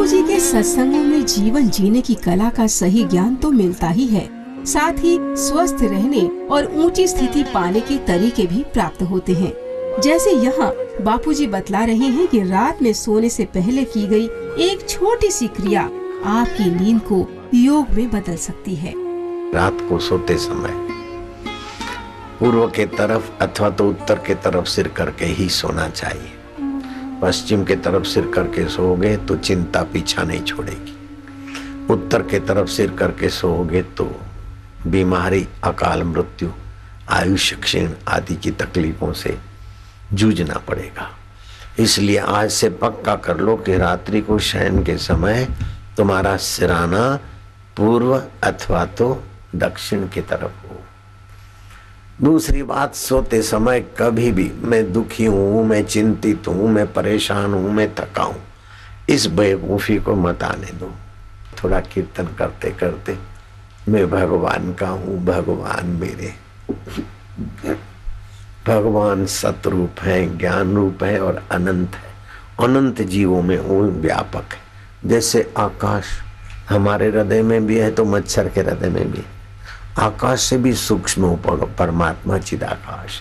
बापूजी के सत्संगों में जीवन जीने की कला का सही ज्ञान तो मिलता ही है, साथ ही स्वस्थ रहने और ऊंची स्थिति पाने के तरीके भी प्राप्त होते हैं। जैसे यहाँ बापूजी बतला रहे हैं कि रात में सोने से पहले की गई एक छोटी सी क्रिया आपकी नींद को योग में बदल सकती है। रात को सोते समय पूर्व के तरफ अथवा तो उत्तर के तरफ सिर करके ही सोना चाहिए। पश्चिम के तरफ सिर करके सोओगे तो चिंता पीछा नहीं छोड़ेगी। उत्तर के तरफ सिर करके सोओगे तो बीमारी, अकाल मृत्यु, आयुष्य क्षीण आदि की तकलीफों से जूझना पड़ेगा। इसलिए आज से पक्का कर लो कि रात्रि को शयन के समय तुम्हारा सिराना पूर्व अथवा तो दक्षिण की तरफ हो। दूसरी बात, सोते समय कभी भी मैं दुखी हूं, मैं चिंतित हूं, मैं परेशान हूं, मैं थका हूं, इस बेवकूफी को मत आने दो। थोड़ा कीर्तन करते करते मैं भगवान का हूं, भगवान मेरे, भगवान सतरूप है, ज्ञान रूप है और अनंत है। अनंत जीवों में वो व्यापक है। जैसे आकाश हमारे हृदय में भी है तो मच्छर के हृदय में भी है। आकाश से भी सूक्ष्म परमात्मा चिदाकाश।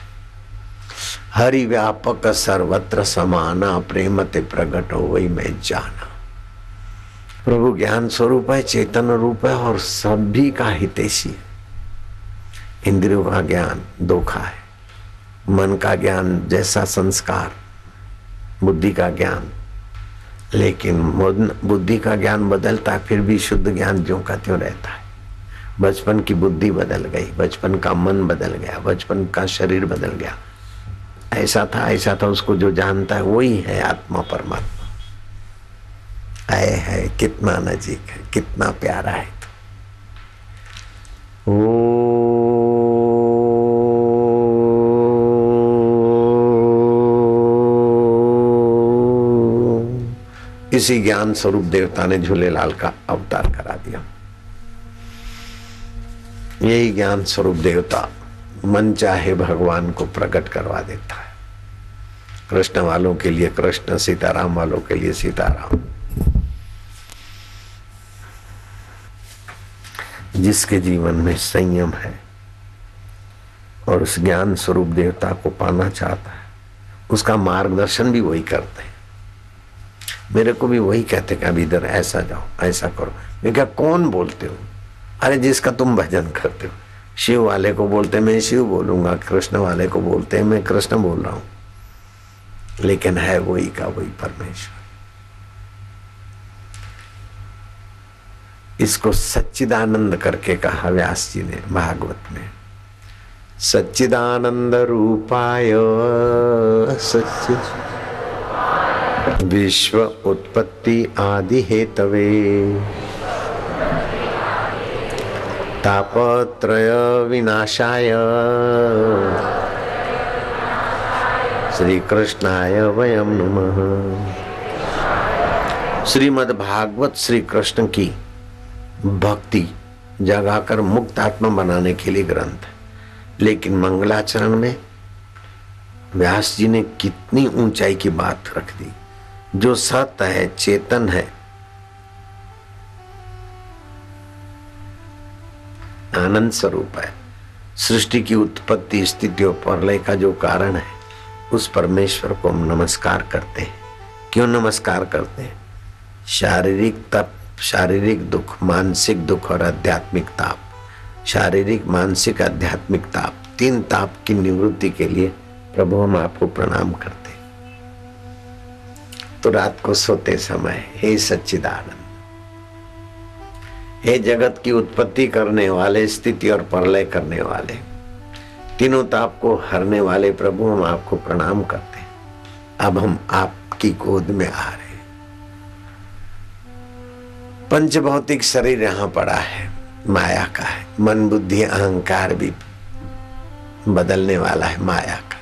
हरि व्यापक सर्वत्र समाना, प्रेम ते प्रगट हो वही मैं जाना। प्रभु ज्ञान स्वरूप है, चेतन रूप है और सभी का हितैषी है। इंद्रियों का ज्ञान धोखा है, मन का ज्ञान जैसा संस्कार, बुद्धि का ज्ञान, लेकिन बुद्धि का ज्ञान बदलता है फिर भी शुद्ध ज्ञान ज्यों का त्यों रहता है। बचपन की बुद्धि बदल गई, बचपन का मन बदल गया, बचपन का शरीर बदल गया। ऐसा था उसको जो जानता है वही है आत्मा परमात्मा। आए है कितना नजीक है, कितना प्यारा है। इसी ज्ञान स्वरूप देवता ने झूलेलाल का अवतार करा दिया। यही ज्ञान स्वरूप देवता मन चाहे भगवान को प्रकट करवा देता है। कृष्ण वालों के लिए कृष्ण, सीताराम वालों के लिए सीताराम। जिसके जीवन में संयम है और उस ज्ञान स्वरूप देवता को पाना चाहता है, उसका मार्गदर्शन भी वही करते हैं। मेरे को भी वही कहते कि अब इधर ऐसा जाओ, ऐसा करो। मैं क्या कौन बोलते हो? अरे जिसका तुम भजन करते हो। शिव वाले को बोलते मैं शिव बोलूंगा, कृष्ण वाले को बोलते मैं कृष्ण बोल रहा हूं, लेकिन है वही का वही परमेश्वर। इसको सच्चिदानंद करके कहा व्यास जी ने भागवत में। सच्चिदानंद रूपाय सच्चिद विश्व उत्पत्ति आदि हेतवे तापत्रय विनाशाय श्री कृष्णाय वयम नमः। श्रीमद् भागवत श्री कृष्ण की भक्ति जगाकर मुक्त आत्मा बनाने के लिए ग्रंथ है। लेकिन मंगलाचरण में व्यास जी ने कितनी ऊंचाई की बात रख दी। जो सत्य है, चेतन है, आनंद स्वरूप है, सृष्टि की उत्पत्ति, स्थिति और प्रलय का जो कारण है, उस परमेश्वर को हम नमस्कार करते हैं। क्यों नमस्कार करते हैं? शारीरिक तप, शारीरिक दुख, मानसिक दुख और आध्यात्मिक ताप। शारीरिक, मानसिक, आध्यात्मिक ताप, तीन ताप की निवृत्ति के लिए प्रभु हम आपको प्रणाम करते हैं। तो रात को सोते समय हे सच्चिदानंद, हे जगत की उत्पत्ति करने वाले, स्थिति और प्रलय करने वाले, तीनों ताप को हरने वाले प्रभु हम आपको प्रणाम करते हैं। अब हम आपकी गोद में आ रहे हैं। पंच भौतिक शरीर यहाँ पड़ा है, माया का है। मन, बुद्धि, अहंकार भी बदलने वाला है, माया का।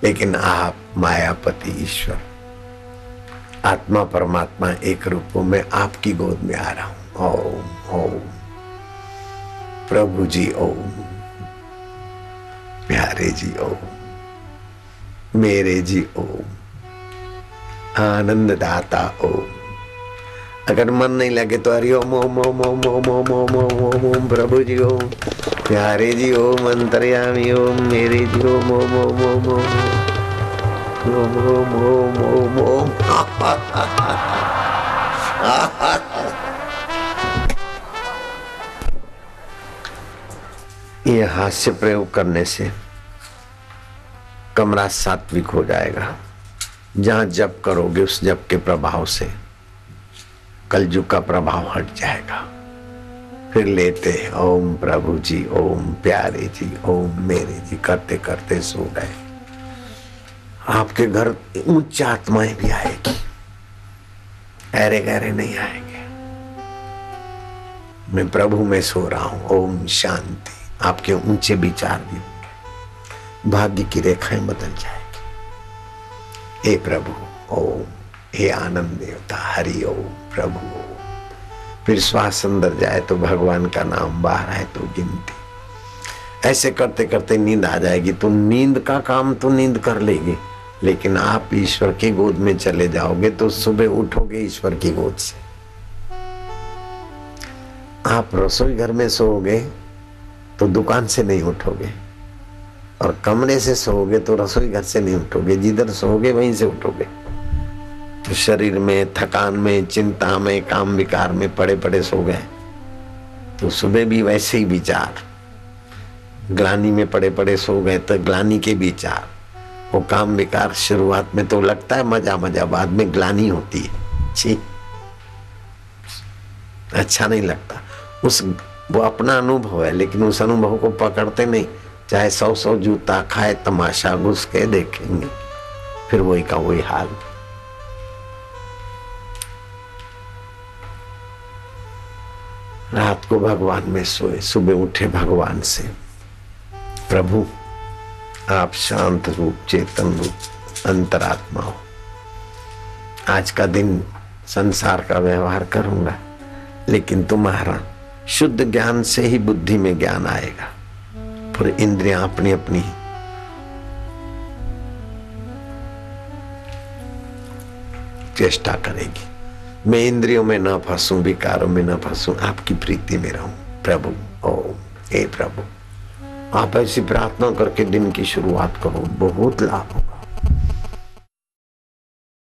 लेकिन आप मायापति ईश्वर, आत्मा परमात्मा एक रूपों में आपकी गोद में आ रहा हूं। ओम ओम प्रभु जी, ओम प्यारे जी, ओम मेरे जी, ओम आनंद दाता, ओम अगर मन नहीं लगे तो हरि ओम ओम ओम ओम ओम ओम ओम ओम ओम ओम प्रभु जी ओम, प्यारे जी ओम, अंतर्यामी ओम, मेरे जी ओम ओम ओम ओम ओम ओम ओम ओम ओम। ये हास्य प्रयोग करने से कमरा सात्विक हो जाएगा। जहां जप करोगे उस जप के प्रभाव से कलयुग का प्रभाव हट जाएगा। फिर लेते ओम प्रभु जी ओम, प्यारे जी ओम, मेरे जी करते करते सो गए। आपके घर उच्च आत्माएं भी आएगी, ऐरे गहरे नहीं आएंगे। मैं प्रभु में सो रहा हूं, ओम शांति। आपके ऊंचे विचार भी होंगे, भाग्य की रेखाएं बदल जाएगी। हे प्रभु ओम, हे आनंद देवता हरि ओम, प्रभु ओम। फिर श्वास अंदर जाए तो भगवान का नाम, बाहर आए तो गिनती। ऐसे करते करते नींद आ जाएगी। तो नींद का काम तो नींद कर लेगी, लेकिन आप ईश्वर की गोद में चले जाओगे तो सुबह उठोगे ईश्वर की गोद से। आप रसोई घर में सोओगे तो दुकान से नहीं उठोगे, और कमरे से सोओगे तो रसोई घर से नहीं उठोगे। जिधर सोओगे वहीं से उठोगे। तो शरीर में थकान में, चिंता में, काम विकार में पड़े पड़े सो गए तो सुबह भी वैसे ही विचार। ग्लानि में पड़े पड़े सो गए तो ग्लानि के विचार। वो काम विकार शुरुआत में तो लगता है मजा मजा, बाद में ग्लानि होती है। छी, अच्छा नहीं लगता। वो अपना अनुभव है, लेकिन उस अनुभव को पकड़ते नहीं। चाहे 100 जूता खाए, तमाशा घुस के देखेंगे, फिर वही का वही हाल। रात को भगवान में सोए, सुबह उठे भगवान से। प्रभु आप शांत रूप, चेतन रूप, अंतरात्मा हो। आज का दिन संसार का व्यवहार करूंगा, लेकिन तुम्हारा शुद्ध ज्ञान से ही बुद्धि में ज्ञान आएगा। फिर इंद्रियां अपनी अपनी चेष्टा करेगी। मैं इंद्रियों में न फंसूं, विकारों में न फंसूं, आपकी प्रीति में रहूं। प्रभु ओम, हे प्रभु। आप ऐसी प्रार्थना करके दिन की शुरुआत करो, बहुत लाभ होगा।